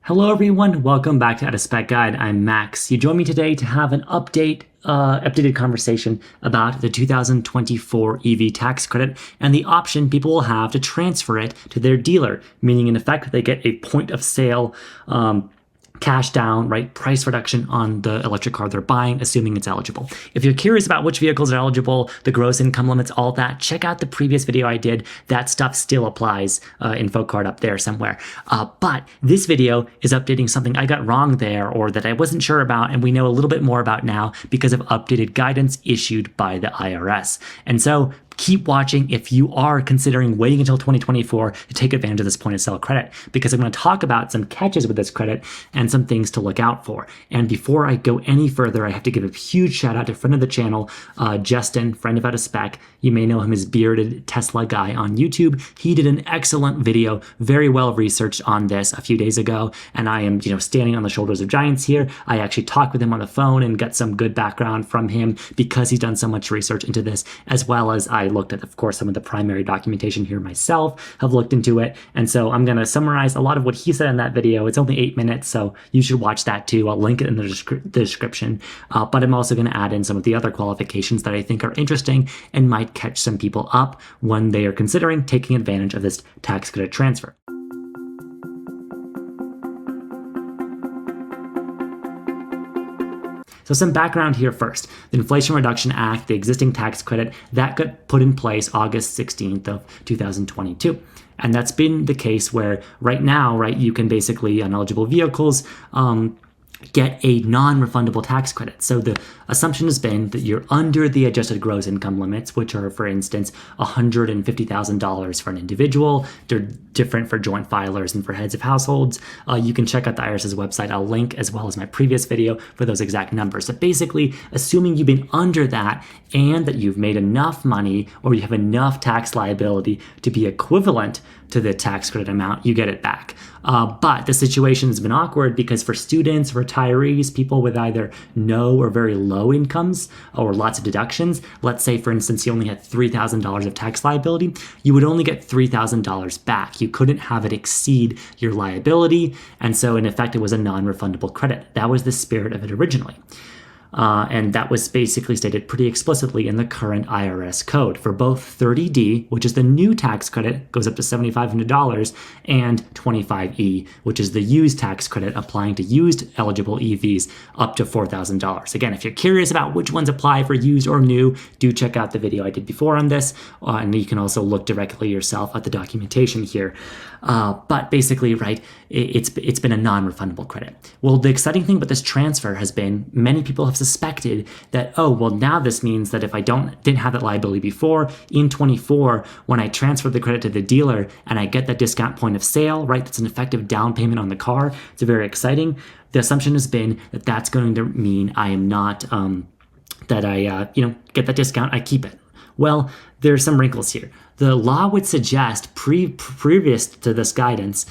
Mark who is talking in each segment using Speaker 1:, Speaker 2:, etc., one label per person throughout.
Speaker 1: Hello everyone, welcome back to At a Spec Guide. I'm Max. You join me today to have an updated conversation about the 2024 EV tax credit and the option people will have to transfer it to their dealer, meaning in effect they get a point of sale cash down, right, price reduction on the electric car they're buying, assuming it's eligible. If you're curious about which vehicles are eligible, the gross income limits, all that, check out the previous video I did. That stuff still applies, info card up there somewhere. But this video is updating something I got wrong there or that I wasn't sure about, and we know a little bit more about now because of updated guidance issued by the IRS. And so keep watching if you are considering waiting until 2024 to take advantage of this point of sale credit, because I'm going to talk about some catches with this credit and some things to look out for. And before I go any further, I have to give a huge shout out to friend of the channel, Justin, friend of Out of Spec. You may know him as Bearded Tesla Guy on YouTube. He did an excellent video, very well researched on this a few days ago. And I am, standing on the shoulders of giants here. I actually talked with him on the phone and got some good background from him because he's done so much research into this, as well as I looked at, of course, some of the primary documentation here myself, have looked into it. And so I'm going to summarize a lot of what he said in that video. It's only 8 minutes, so you should watch that too. I'll link it in the description. But I'm also going to add in some of the other qualifications that I think are interesting and might catch some people up when they are considering taking advantage of this tax credit transfer. So some background here first. The Inflation Reduction Act, the existing tax credit, that got put in place August 16th of 2022. And that's been the case where right now, right, you can basically, on eligible vehicles, get a non-refundable tax credit. So the assumption has been that you're under the adjusted gross income limits, which are, for instance, $150,000 for an individual. They're different for joint filers and for heads of households. You can check out the IRS's website. I'll link as well as my previous video for those exact numbers. So basically, assuming you've been under that and that you've made enough money or you have enough tax liability to be equivalent to the tax credit amount, you get it back. But the situation has been awkward because for students, retirees, people with either no or very low incomes or lots of deductions, let's say, for instance, you only had $3,000 of tax liability, you would only get $3,000 back. You couldn't have it exceed your liability. And so in effect, it was a non-refundable credit. That was the spirit of it originally. And that was basically stated pretty explicitly in the current IRS code for both 30D, which is the new tax credit, goes up to $7,500, and 25E, which is the used tax credit applying to used eligible EVs up to $4,000. Again, if you're curious about which ones apply for used or new, do check out the video I did before on this, and you can also look directly yourself at the documentation here. But basically, right, it's been a non-refundable credit. Well, the exciting thing about this transfer has been many people have suspected that, oh, well, now this means that if I didn't have that liability before, in 24, when I transfer the credit to the dealer and I get that discount point of sale, right, that's an effective down payment on the car. It's very exciting. The assumption has been that that's going to mean I am not, that I, get that discount, I keep it. Well, there's some wrinkles here. The law would suggest prior to this guidance,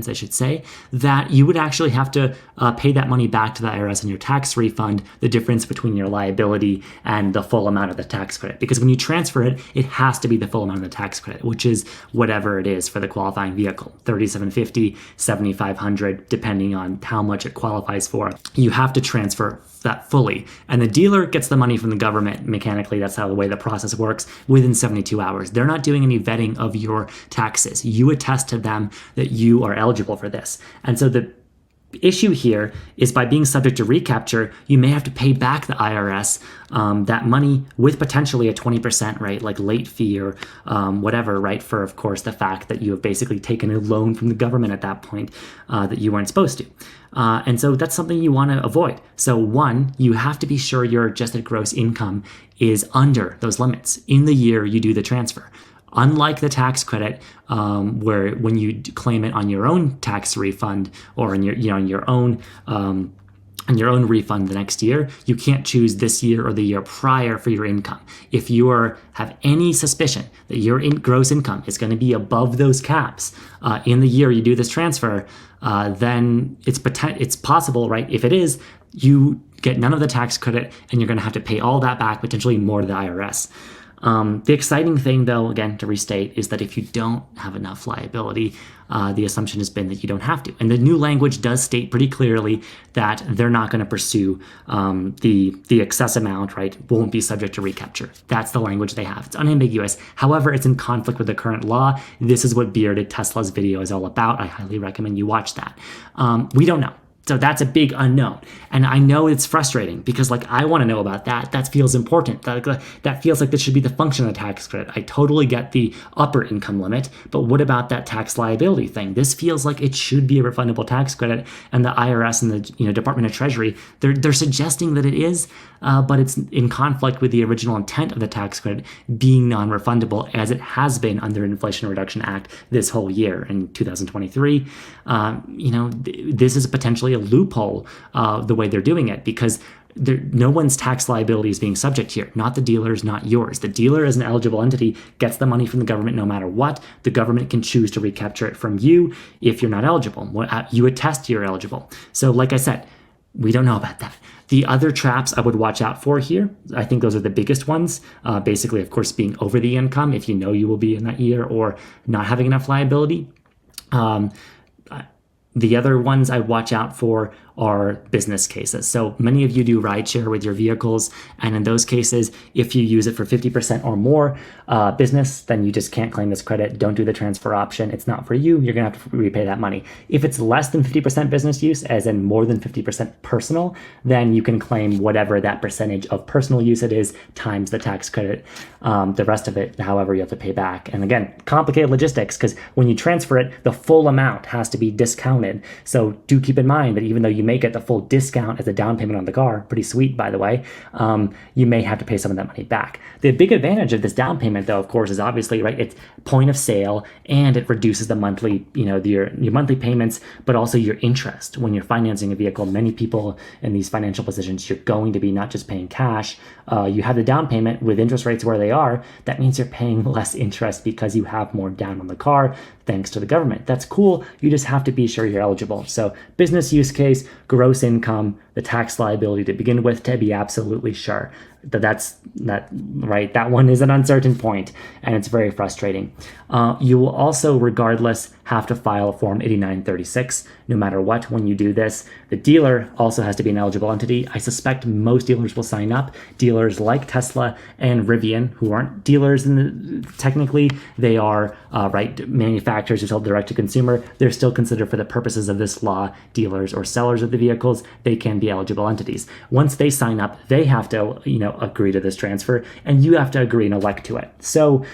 Speaker 1: I should say, that you would actually have to pay that money back to the IRS in your tax refund, the difference between your liability and the full amount of the tax credit. Because when you transfer it, it has to be the full amount of the tax credit, which is whatever it is for the qualifying vehicle, $3,750, $7,500, depending on how much it qualifies for. You have to transfer that fully. And the dealer gets the money from the government mechanically. That's how the way the process works within 72 hours. They're not doing any vetting of your taxes. You attest to them that you are eligible for this. And so the issue here is by being subject to recapture, you may have to pay back the IRS that money with potentially a 20% rate, like late fee or whatever, right? For, of course, the fact that you have basically taken a loan from the government at that point that you weren't supposed to. And so that's something you want to avoid. So one, you have to be sure your adjusted gross income is under those limits in the year you do the transfer. Unlike the tax credit, where when you claim it on your own tax refund or in your own refund the next year, you can't choose this year or the year prior for your income. If you have any suspicion that your gross income is going to be above those caps in the year you do this transfer, then it's possible, right? If it is, you get none of the tax credit and you're going to have to pay all that back, potentially more to the IRS. The exciting thing, though, again, to restate, is that if you don't have enough liability, the assumption has been that you don't have to. And the new language does state pretty clearly that they're not going to pursue the excess amount, right? Won't be subject to recapture. That's the language they have. It's unambiguous. However, it's in conflict with the current law. This is what Bearded Tesla's video is all about. I highly recommend you watch that. We don't know. So that's a big unknown. And I know it's frustrating because I want to know about that. That feels important. That feels like this should be the function of the tax credit. I totally get the upper income limit, but what about that tax liability thing? This feels like it should be a refundable tax credit, and the IRS and the Department of Treasury, they're suggesting that it is, but it's in conflict with the original intent of the tax credit being non-refundable, as it has been under Inflation Reduction Act this whole year in 2023. This is potentially a loophole the way they're doing it, because no one's tax liability is being subject here, not the dealers, not yours. The dealer, as an eligible entity, gets the money from the government no matter what. The government can choose to recapture it from you if you're not eligible. You attest you're eligible. So like I said, we don't know about that. The other traps I would watch out for here, I think those are the biggest ones. Basically, of course, being over the income if you know you will be in that year, or not having enough liability. The other ones I watch out for are business cases. So many of you do rideshare with your vehicles, and in those cases, if you use it for 50% or more business, then you just can't claim this credit. Don't do the transfer option. It's not for you. You're gonna have to repay that money. If it's less than 50% business use, as in more than 50% personal, then you can claim whatever that percentage of personal use it is times the tax credit. The rest of it, however, you have to pay back. And again, complicated logistics, because when you transfer it, the full amount has to be discounted. So do keep in mind that even though you may get the full discount as a down payment on the car, pretty sweet, by the way, you may have to pay some of that money back. The big advantage of this down payment, though, of course, is obviously, right, it's point of sale, and it reduces the monthly, your monthly payments, but also your interest. When you're financing a vehicle, many people in these financial positions, you're going to be not just paying cash. You have the down payment with interest rates where they are. That means you're paying less interest because you have more down on the car, thanks to the government. That's cool. You just have to be sure you're eligible. So business use case, gross income, the tax liability to begin with, to be absolutely sure that one is an uncertain point, and it's very frustrating. You will also, regardless, have to file a Form 8936 no matter what when you do this. The dealer also has to be an eligible entity. I suspect most dealers will sign up. Dealers like Tesla and Rivian, who aren't dealers technically, they are manufacturers who sell direct to consumer. They're still considered, for the purposes of this law, dealers or sellers of the vehicles. They can be eligible entities. Once they sign up, they have to agree to this transfer, and you have to agree and elect to it. So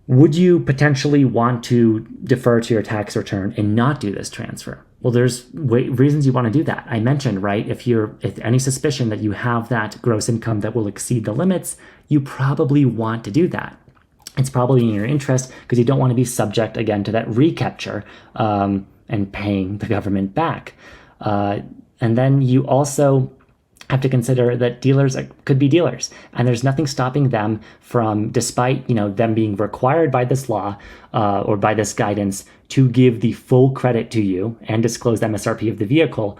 Speaker 1: would you potentially want to defer to your tax return and not do this transfer? Well, there's reasons you want to do that. I mentioned, right, if any suspicion that you have that gross income that will exceed the limits, you probably want to do that. It's probably in your interest because you don't want to be subject, again, to that recapture and paying the government back. And then you also have to consider that dealers could be dealers, and there's nothing stopping them from, despite them being required by this law or by this guidance to give the full credit to you and disclose the MSRP of the vehicle.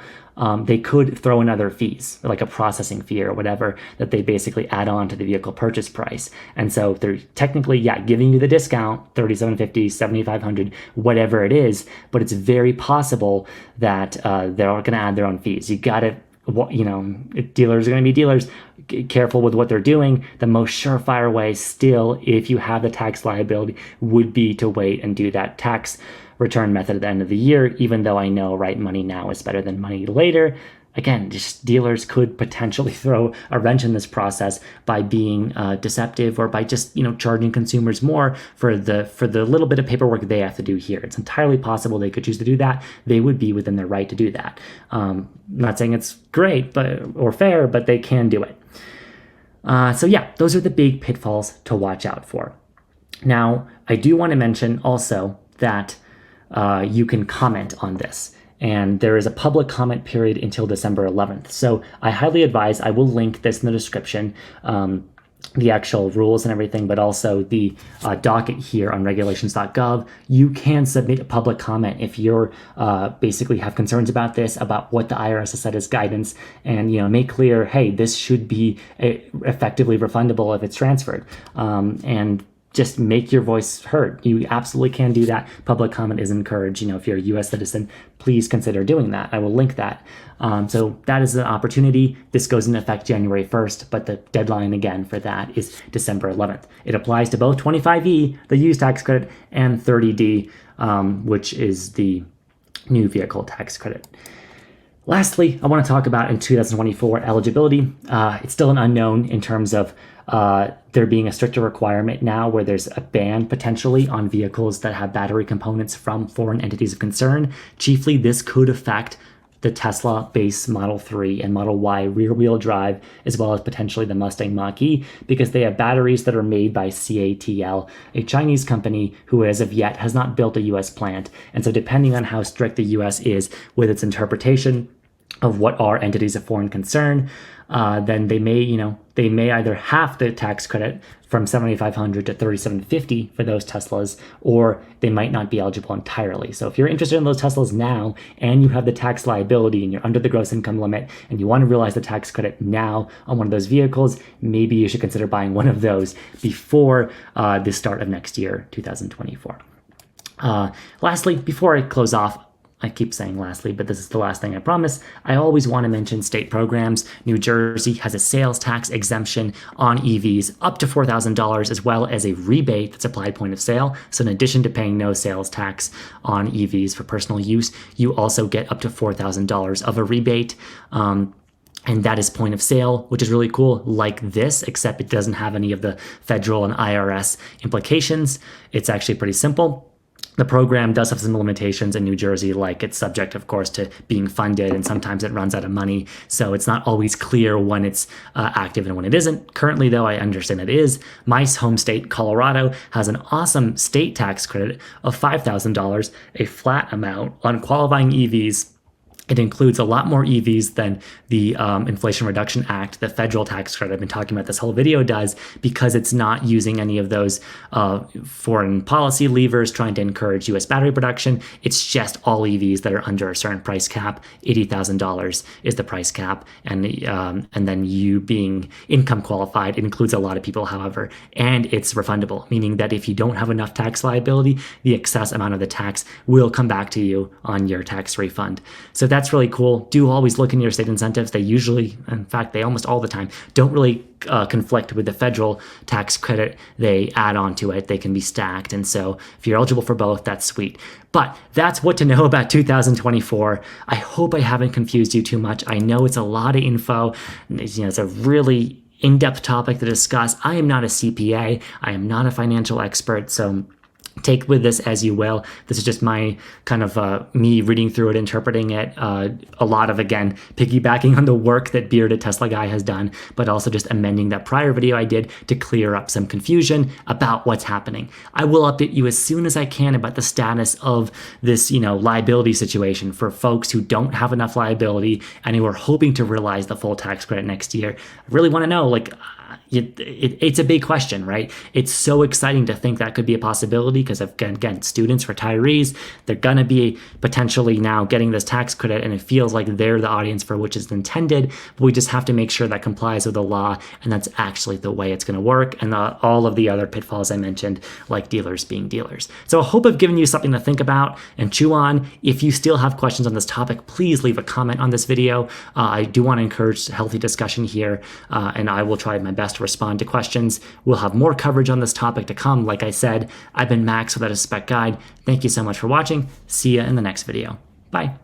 Speaker 1: They could throw in other fees, like a processing fee or whatever, that they basically add on to the vehicle purchase price. And so they're technically, giving you the discount, $3,750, $7,500, whatever it is, but it's very possible that they're going to add their own fees. You got to, if dealers are going to be dealers, careful with what they're doing. The most surefire way still, if you have the tax liability, would be to wait and do that tax return method at the end of the year, even though I know, right, money now is better than money later. Again, just dealers could potentially throw a wrench in this process by being deceptive, or by just charging consumers more for the little bit of paperwork they have to do here. It's entirely possible they could choose to do that. They would be within their right to do that. I'm not saying it's great or fair, but they can do it. Those are the big pitfalls to watch out for. Now, I do want to mention also that you can comment on this. And there is a public comment period until December 11th. So I highly advise, I will link this in the description. the actual rules and everything, but also the docket here on regulations.gov. You can submit a public comment if you're basically have concerns about this, about what the IRS has said as guidance, and make clear, hey, this should be effectively refundable if it's transferred, and just make your voice heard. You absolutely can do that. Public comment is encouraged. If you're a U.S. citizen, please consider doing that. I will link that. So that is an opportunity. This goes into effect January 1st, but the deadline again for that is December 11th. It applies to both 25E, the used tax credit, and 30D, which is the new vehicle tax credit. Lastly, I want to talk about in 2024 eligibility. It's still an unknown in terms of there being a stricter requirement now where there's a ban potentially on vehicles that have battery components from foreign entities of concern. Chiefly, this could affect the Tesla base Model 3 and Model Y rear-wheel drive, as well as potentially the Mustang Mach-E, because they have batteries that are made by CATL, a Chinese company who as of yet has not built a U.S. plant. And so depending on how strict the U.S. is with its interpretation of what are entities of foreign concern, then they may either half the tax credit from $7,500 to $3,750 for those Teslas, or they might not be eligible entirely. So if you're interested in those Teslas now and you have the tax liability and you're under the gross income limit and you want to realize the tax credit now on one of those vehicles, maybe you should consider buying one of those before the start of next year, 2024. Lastly, before I close off, I keep saying lastly, but this is the last thing I promise. I always want to mention state programs. New Jersey has a sales tax exemption on EVs up to $4,000, as well as a rebate that's applied point of sale. So in addition to paying no sales tax on EVs for personal use, you also get up to $4,000 of a rebate. And that is point of sale, which is really cool, like this, except it doesn't have any of the federal and IRS implications. It's actually pretty simple. The program does have some limitations in New Jersey, like it's subject, of course, to being funded, and sometimes it runs out of money. So it's not always clear when it's active and when it isn't. Currently, though, I understand it is. My home state, Colorado, has an awesome state tax credit of $5,000, a flat amount on qualifying EVs. It includes a lot more EVs than the Inflation Reduction Act, the federal tax credit I've been talking about this whole video does, because it's not using any of those foreign policy levers trying to encourage U.S. battery production. It's just all EVs that are under a certain price cap. $80,000 is the price cap, and then you being income qualified, it includes a lot of people, however, and it's refundable, meaning that if you don't have enough tax liability, the excess amount of the tax will come back to you on your tax refund. So that's really cool. Do always look in your state incentives. They usually, in fact, they almost all the time, don't really conflict with the federal tax credit they add on to it. They can be stacked. And so if you're eligible for both, that's sweet. But that's what to know about 2024. I hope I haven't confused you too much. I know it's a lot of info. It's a really in-depth topic to discuss. I am not a CPA. I am not a financial expert. So take with this as you will. This is just my kind of me reading through it, interpreting it, a lot of, again, piggybacking on the work that Bearded Tesla Guy has done, but also just amending that prior video I did to clear up some confusion about what's happening. I will update you as soon as I can about the status of this, liability situation for folks who don't have enough liability and who are hoping to realize the full tax credit next year. I really want to know, it's a big question, right? It's so exciting to think that could be a possibility because, again, students, retirees, they're going to be potentially now getting this tax credit, and it feels like they're the audience for which it's intended. But we just have to make sure that complies with the law, and that's actually the way it's going to work, and all of the other pitfalls I mentioned, like dealers being dealers. So I hope I've given you something to think about and chew on. If you still have questions on this topic, please leave a comment on this video. I do want to encourage healthy discussion here, and I will try my best to respond to questions. We'll have more coverage on this topic to come. Like I said, I've been Max with a Spec Guide. Thank you so much for watching. See you in the next video. Bye.